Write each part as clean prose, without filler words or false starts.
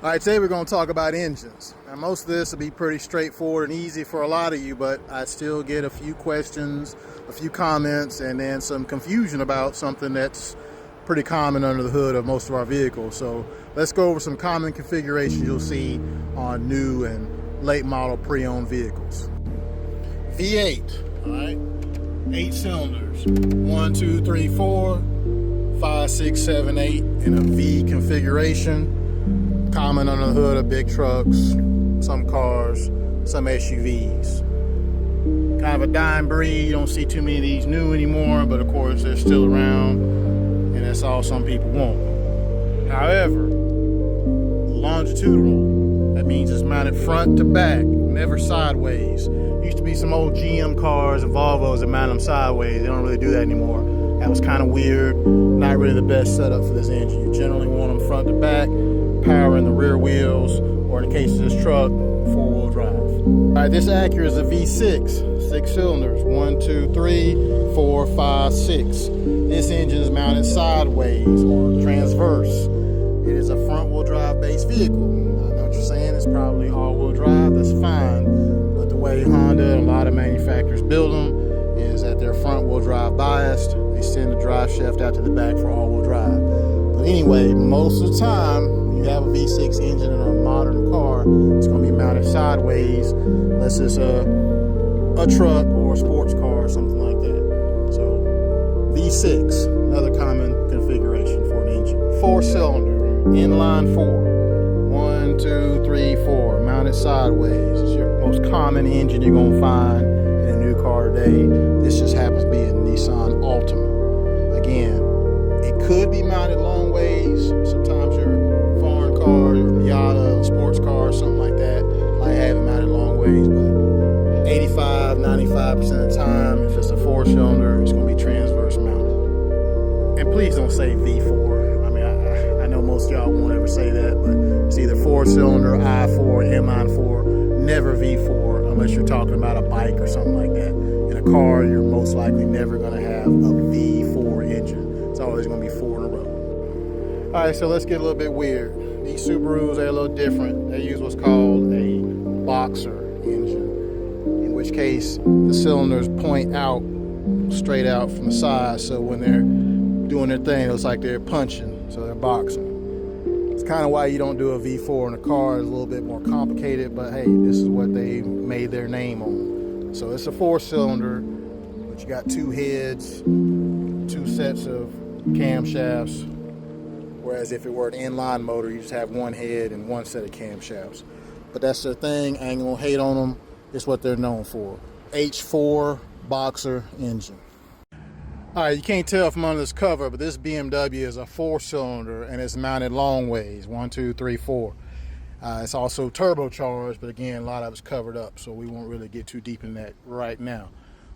All right, today we're going to talk about engines. Now, most of this will be pretty straightforward and easy for a lot of you, but I still get a few questions, a few comments, and then some confusion about something that's pretty common under the hood of most of our vehicles. So let's go over some common configurations you'll see on new and late model pre-owned vehicles. V8, all right, 8 cylinders, 1, 2, 3, 4, 5, 6, 7, 8 in a V configuration. Common under the hood of big trucks, some cars, some SUVs. Kind of a dying breed. You don't see too many of these new anymore, but of course they're still around, and that's all some people want. However, longitudinal, that means it's mounted front to back, never sideways. Used to be some old GM cars and Volvos that mount them sideways. They don't really do that anymore. That was kind of weird, not really the best setup for this engine. You generally want them front to back, power in the rear wheels, or in the case of this truck, 4-wheel drive. All right, this Acura is a V6, 6 cylinders, 1, 2, 3, 4, 5, 6. This engine is mounted sideways or transverse. It is a front-wheel drive based vehicle. I know what you're saying, it's probably all-wheel drive, that's fine, but the way Honda and a lot of manufacturers build them is that they're front-wheel drive biased. They send the drive shaft out to the back for all-wheel drive. But anyway, most of the time, when you have a V6 engine in a modern car, it's going to be mounted sideways, unless it's a truck or a sports car or something like that. So, V6, another common configuration for an engine. 4-cylinder, inline 4. 1, 2, 3, 4, mounted sideways. It's your most common engine you're going to find in a new car today. This just happens to be a Nissan Altima. Again, it could be mounted long ways. Sometimes your foreign car, your Miata, sports car, something like that, might have it mounted long ways, but 85, 95% of the time, if it's a 4-cylinder, it's going to be transverse mounted. And please don't say V4. I mean, I know most of y'all won't ever say that, but it's either 4-cylinder, I4, inline 4, never V4, unless you're talking about a bike or something like that. In a car, you're most likely never going to have a V4 engine. It's always going to be 4 in a row. All right, so let's get a little bit weird. These Subarus are a little different. They use what's called a boxer engine, in which case the cylinders point out, straight out from the side, so when they're doing their thing, it looks like they're punching, so they're boxing. It's kind of why you don't do a V4 in a car. It's a little bit more complicated, but hey, this is what they made their name on. So it's a 4-cylinder, but you got 2 heads, 2 sets of camshafts, whereas if it were an inline motor, you just have 1 head and 1 set of camshafts. But that's their thing. I ain't gonna hate on them. It's what they're known for. H4 boxer engine. All right, you can't tell from under this cover, but this BMW is a 4-cylinder and it's mounted long ways, 1, 2, 3, 4. It's also turbocharged, but again, a lot of it's covered up, so we won't really get too deep in that right now.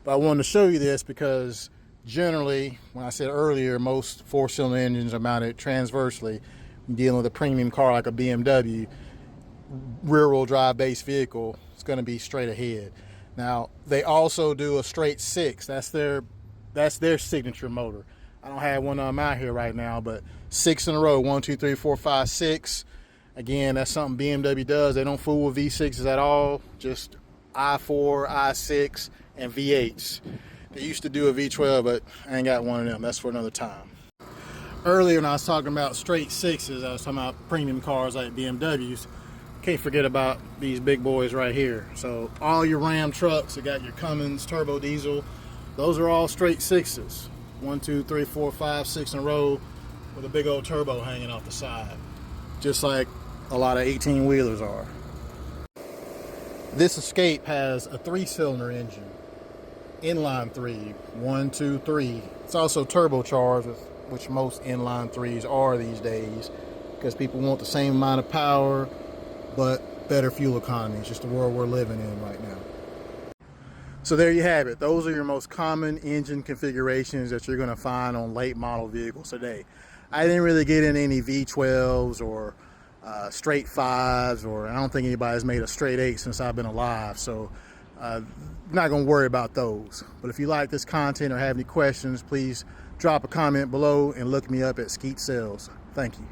But I wanted to show you this because generally, when I said earlier, most 4-cylinder engines are mounted transversely. When dealing with a premium car like a BMW, rear-wheel drive based vehicle, it's going to be straight ahead. Now, they also do a straight 6. That's their signature motor. I don't have one of them out here right now, but 6 in a row, 1, 2, 3, 4, 5, 6. Again, that's something BMW does. They don't fool with V6s at all, just I4, I6, and V8s. They used to do a V12, but I ain't got one of them. That's for another time. Earlier when I was talking about straight 6s, I was talking about premium cars like BMWs. Can't forget about these big boys right here. So all your Ram trucks, you got your Cummins turbo diesel, those are all straight 6s. 1, 2, 3, 4, 5, 6 in a row with a big old turbo hanging off the side. Just like a lot of 18-wheelers are. This Escape has a 3-cylinder engine. Inline 3, 1, 2, 3. It's also turbocharged, which most inline 3s are these days, because people want the same amount of power, but better fuel economy. It's just the world we're living in right now. So there you have it. Those are your most common engine configurations that you're going to find on late model vehicles today. I didn't really get in any V12s or straight 5s, or I don't think anybody's made a straight 8 since I've been alive, so I'm not going to worry about those. But if you like this content or have any questions, please drop a comment below and look me up at Skeet Sales. Thank you.